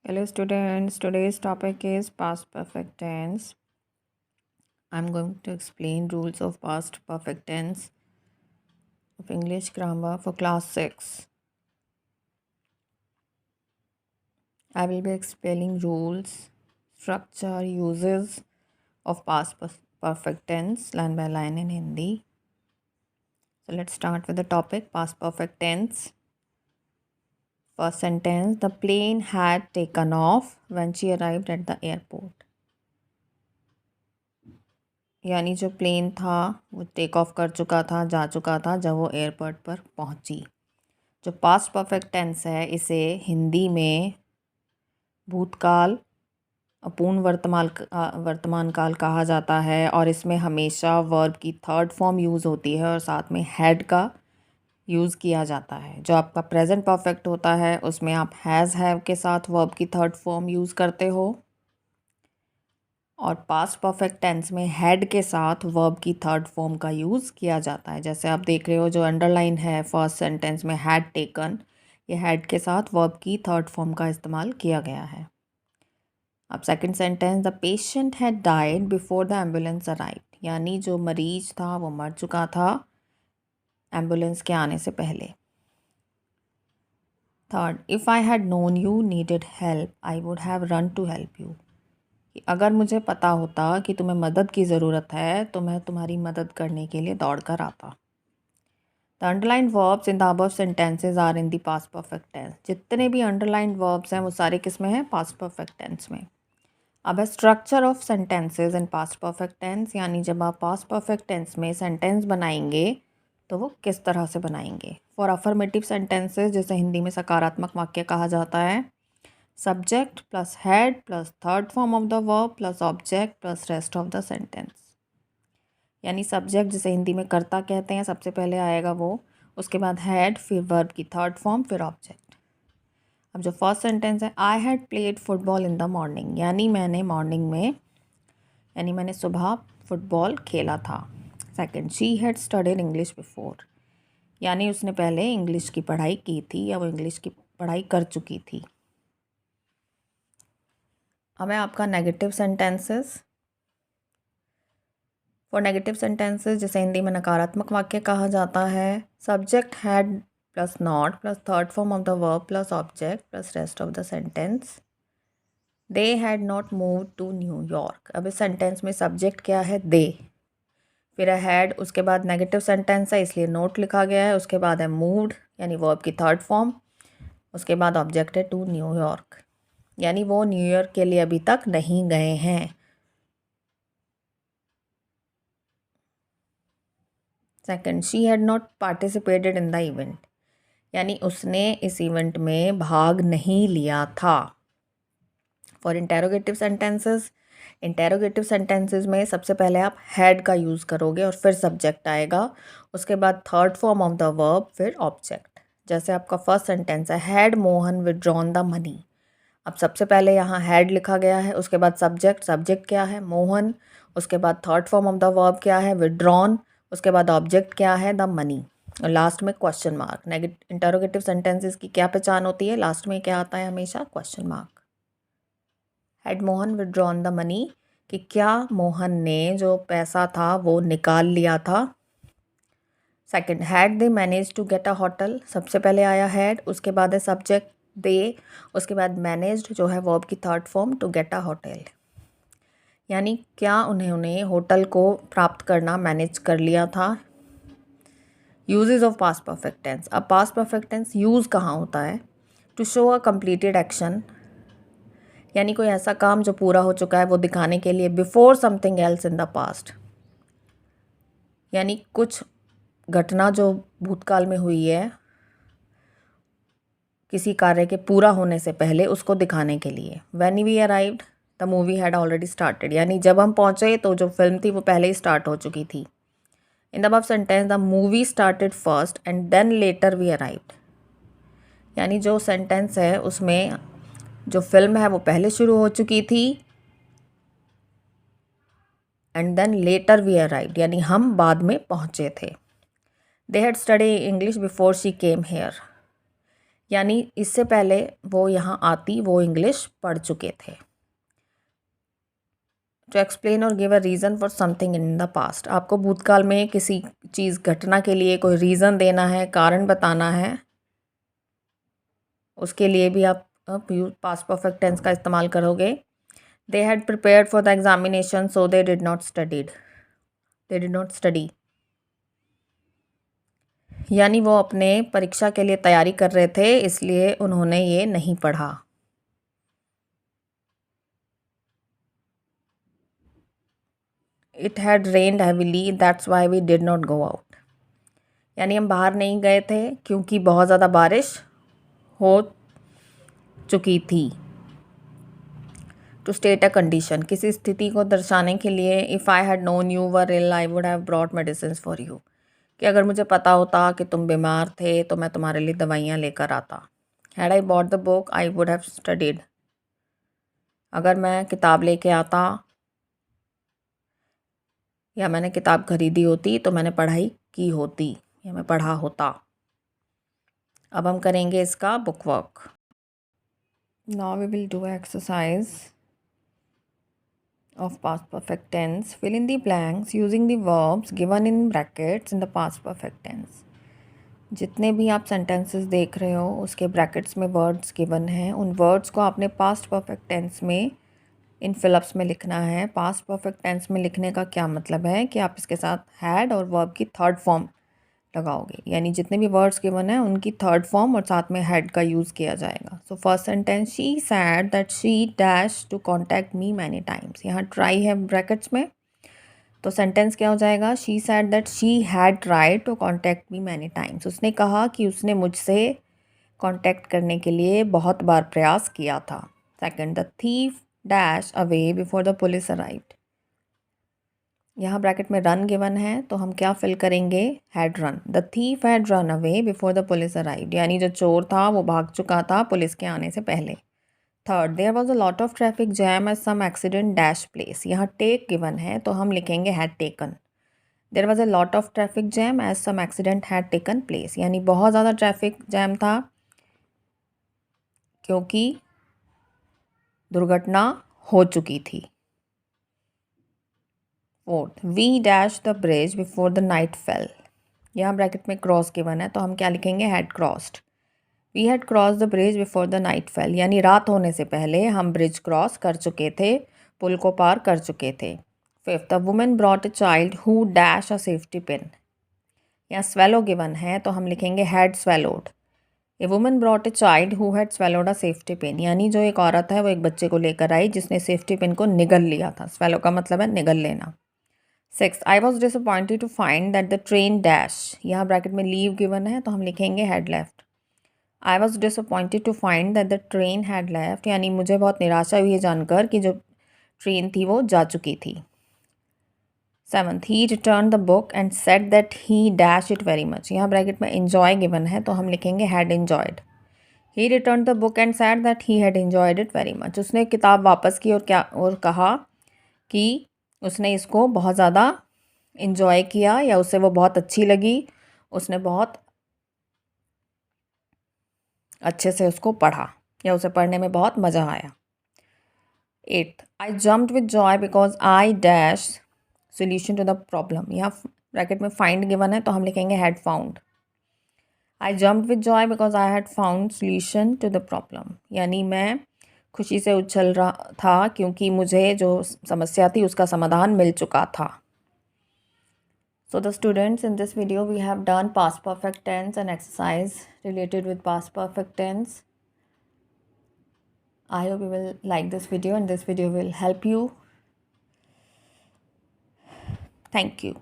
Hello students, today's topic is past perfect tense. I'm going to explain rules of past perfect tense of English grammar for class 6. I will be explaining rules, structure, uses of perfect tense line by line in Hindi. So let's start with the topic past perfect tense. First sentence, the plane had taken off when she arrived at the airport. यानी जो plane था वो take off कर चुका था, जा चुका था जब वो एयरपोर्ट पर पहुंची। जो पास्ट परफेक्ट टेंस है इसे हिंदी में भूतकाल अपूर्ण वर्तमान काल कहा जाता है और इसमें हमेशा वर्ब की थर्ड फॉर्म यूज़ होती है और साथ में हैड का यूज़ किया जाता है। जो आपका प्रेजेंट परफेक्ट होता है उसमें आप हैज़ हैव के साथ वर्ब की थर्ड फॉर्म यूज़ करते हो और पास्ट परफेक्ट टेंस में हैड के साथ वर्ब की थर्ड फॉर्म का यूज़ किया जाता है। जैसे आप देख रहे हो जो अंडरलाइन है फर्स्ट सेंटेंस में हैड टेकन, ये हैड के साथ वर्ब की थर्ड फॉर्म का इस्तेमाल किया गया है। अब second sentence, the patient had died before the ambulance arrived, यानी जो मरीज था वो मर चुका था एम्बुलेंस के आने से पहले। Third, if I had known you needed help I would have run to help you, कि अगर मुझे पता होता कि तुम्हें मदद की ज़रूरत है तो मैं तुम्हारी मदद करने के लिए दौड़ कर आता। The underline verbs in the above sentences are in the past perfect tense. जितने भी अंडरलाइन वर्ब्स हैं वो सारे किस में हैं? पास्ट परफेक्ट टेंस में। अब है structure of sentences in past perfect tense, यानी जब आप पास्ट परफेक्ट टेंस में सेंटेंस बनाएंगे तो वो किस तरह से बनाएंगे। फॉर अफर्मेटिव सेंटेंसेज, जिसे हिंदी में सकारात्मक वाक्य कहा जाता है, subject plus head plus third form of the verb plus object plus rest of the sentence. यानी सब्जेक्ट जिसे हिंदी में कर्ता कहते हैं सबसे पहले आएगा वो, उसके बाद हेड, फिर वर्ब की थर्ड फॉर्म, फिर ऑब्जेक्ट। अब जो फर्स्ट सेंटेंस है, I had played football in the morning, यानी मैंने मॉर्निंग में यानी मैंने सुबह फुटबॉल खेला था। Second, she had studied English before, यानी उसने पहले इंग्लिश की पढ़ाई की थी या वो इंग्लिश की पढ़ाई कर चुकी थी। अब है आपका negative sentences. For negative sentences, जिसे हिंदी में नकारात्मक वाक्य कहा जाता है, subject had plus not plus third form of the verb plus object plus rest of the sentence. They had not move to New York. अब इस सेंटेंस में सब्जेक्ट क्या है? दे, फिर है हैड, उसके बाद नेगेटिव सेंटेंस है इसलिए नोट लिखा गया है, उसके बाद है मूव्ड यानी वर्ब की थर्ड फॉर्म, उसके बाद ऑब्जेक्ट है टू न्यूयॉर्क, यानी वो न्यूयॉर्क के लिए अभी तक नहीं गए हैं। Second, she had not participated in the event, यानी उसने इस इवेंट में भाग नहीं लिया था। For interrogative sentences, interrogative sentences में सबसे पहले आप हैड का यूज़ करोगे और फिर सब्जेक्ट आएगा, उसके बाद third form of the verb, फिर ऑब्जेक्ट। जैसे आपका फर्स्ट सेंटेंस है, had Mohan withdrawn the money. अब सबसे पहले यहाँ हैड लिखा गया है, उसके बाद सब्जेक्ट, सब्जेक्ट क्या है? मोहन, उसके बाद third form of the verb क्या है? विड्रॉन, उसके बाद ऑब्जेक्ट क्या है? द मनी, और लास्ट में question mark. Negative interrogative sentences की क्या पहचान होती है? लास्ट में क्या आता है? हमेशा question mark. Had Mohan withdrawn the money, कि क्या मोहन ने जो पैसा था वो निकाल लिया था। Second, had they manage to get a hotel, सबसे पहले आया हैड, उसके बाद है सब्जेक्ट दे, उसके बाद मैनेज्ड जो है वर्ब की third form to get a hotel, यानी क्या उन्होंने होटल को प्राप्त करना मैनेज कर लिया था। Uses of past perfect tense. अब पास्ट परफेक्ट टेंस यूज़ कहाँ होता है? To show a completed action, यानी कोई ऐसा काम जो पूरा हो चुका है वो दिखाने के लिए, before something else in the past, यानी कुछ घटना जो भूतकाल में हुई है किसी कार्य के पूरा होने से पहले, उसको दिखाने के लिए। When we arrived the movie had already started, यानी जब हम पहुँचे तो जो फिल्म थी वो पहले ही स्टार्ट हो चुकी थी। In the above sentence, the movie started first and then later we arrived, यानी जो सेंटेंस है उसमें जो फिल्म है वो पहले शुरू हो चुकी थी and then later we arrived, यानी हम बाद में पहुँचे थे। They had study English before she came here, यानी इससे पहले वो यहाँ आती वो इंग्लिश पढ़ चुके थे। टू एक्सप्लेन और give a reason for something in the past, आपको भूतकाल में किसी चीज़ घटना के लिए कोई रीज़न देना है, कारण बताना है, उसके लिए भी आप पास्ट परफेक्ट टेंस का इस्तेमाल करोगे। They had prepared for the examination so they did not study, यानी वो अपने परीक्षा के लिए तैयारी कर रहे थे, इसलिए उन्होंने ये नहीं पढ़ा। It had rained heavily that's why we did not go out, यानी हम बाहर नहीं गए थे क्योंकि बहुत ज़्यादा बारिश हो चुकी थी। टू स्टेट अ कंडीशन, किसी स्थिति को दर्शाने के लिए। If I had known you were ill I would have brought medicine for you, कि अगर मुझे पता होता कि तुम बीमार थे तो मैं तुम्हारे लिए दवाइयाँ लेकर आता। Had I bought the book I would have studied, अगर मैं किताब लेके आता या मैंने किताब खरीदी होती तो मैंने पढ़ाई की होती या मैं पढ़ा होता। अब हम करेंगे इसका book work. Now we will do exercise of past perfect tense. Fill in the blanks using the verbs given in brackets in the past perfect tense. जितने भी आप सेंटेंसेस देख रहे हो उसके ब्रैकेट्स में वर्ड्स गिवन हैं, उन वर्ड्स को आपने पास्ट परफेक्ट टेंस में इन फिलअप्स में लिखना है। पास्ट परफेक्ट टेंस में लिखने का क्या मतलब है कि आप इसके साथ हैड और वर्ब की थर्ड फॉर्म लगाओगे, यानी जितने भी वर्ड्स गिवन है उनकी थर्ड फॉर्म और साथ में हैड का यूज़ किया जाएगा। So first sentence, she said that she dash to contact me many times, यहाँ ट्राई है ब्रैकेट्स में, तो सेंटेंस क्या हो जाएगा, she said that she had tried to contact me many times, उसने कहा कि उसने मुझसे कॉन्टैक्ट करने के लिए बहुत बार प्रयास किया था। Second, the thief dash away before the police arrived, यहाँ ब्रैकेट में रन गिवन है तो हम क्या फिल करेंगे, had run. The thief had run away before the police arrived, यानी जो चोर था वो भाग चुका था पुलिस के आने से पहले। Third, there was a lot of traffic jam as some accident dash place, यहाँ टेक गिवन है तो हम लिखेंगे had taken. There was a lot of traffic jam as some accident had taken place, यानी बहुत ज़्यादा ट्रैफिक जैम था क्योंकि दुर्घटना हो चुकी थी। Fourth, we dash the bridge before the night fell, यहाँ ब्रैकेट में क्रॉस गिवन है तो हम क्या लिखेंगे, had crossed. We had cross the bridge before the night fell, यानी रात होने से पहले हम ब्रिज क्रॉस कर चुके थे, पुल को पार कर चुके थे। Fifth, the women brought a child who dash a safety pin, यहाँ स्वेलो गिवन है तो हम लिखेंगे had swallowed. A women brought a child who had swallowed a safety pin, यानी जो एक औरत है वो एक बच्चे को लेकर आई जिसने सेफ्टी पिन को निगल लिया था। स्वेलो का मतलब है निगल लेना। Six, I was disappointed to find that the train dash, यहाँ ब्रैकेट में लीव गिवन है तो हम लिखेंगे had left. I was disappointed to find that the train had left, यानी मुझे बहुत निराशा हुई है जानकर कि जो ट्रेन थी वो जा चुकी थी। Seventh, he return the book and set that he dash it very much, यहाँ ब्रैकेट में इन्जॉय गिवन है तो हम लिखेंगे had enjoyed. He return the book and set that he had enjoyed it very much, उसने किताब वापस की और कहा कि उसने इसको बहुत ज़्यादा इन्जॉय किया या उसे वो बहुत अच्छी लगी, उसने बहुत अच्छे से उसको पढ़ा या उसे पढ़ने में बहुत मज़ा आया। Eighth, I jumped with joy because I dash solution to the problem, यहाँ ब्रैकेट में फाइंड गिवन है तो हम लिखेंगे had found. I jumped with joy because I had found solution to the problem, यानी मैं खुशी से उछल रहा था क्योंकि मुझे जो समस्या थी उसका समाधान मिल चुका था। So the students, in this video we have done past perfect tense and exercise related with past perfect tense. I hope you will like this video and this video will help you. Thank you.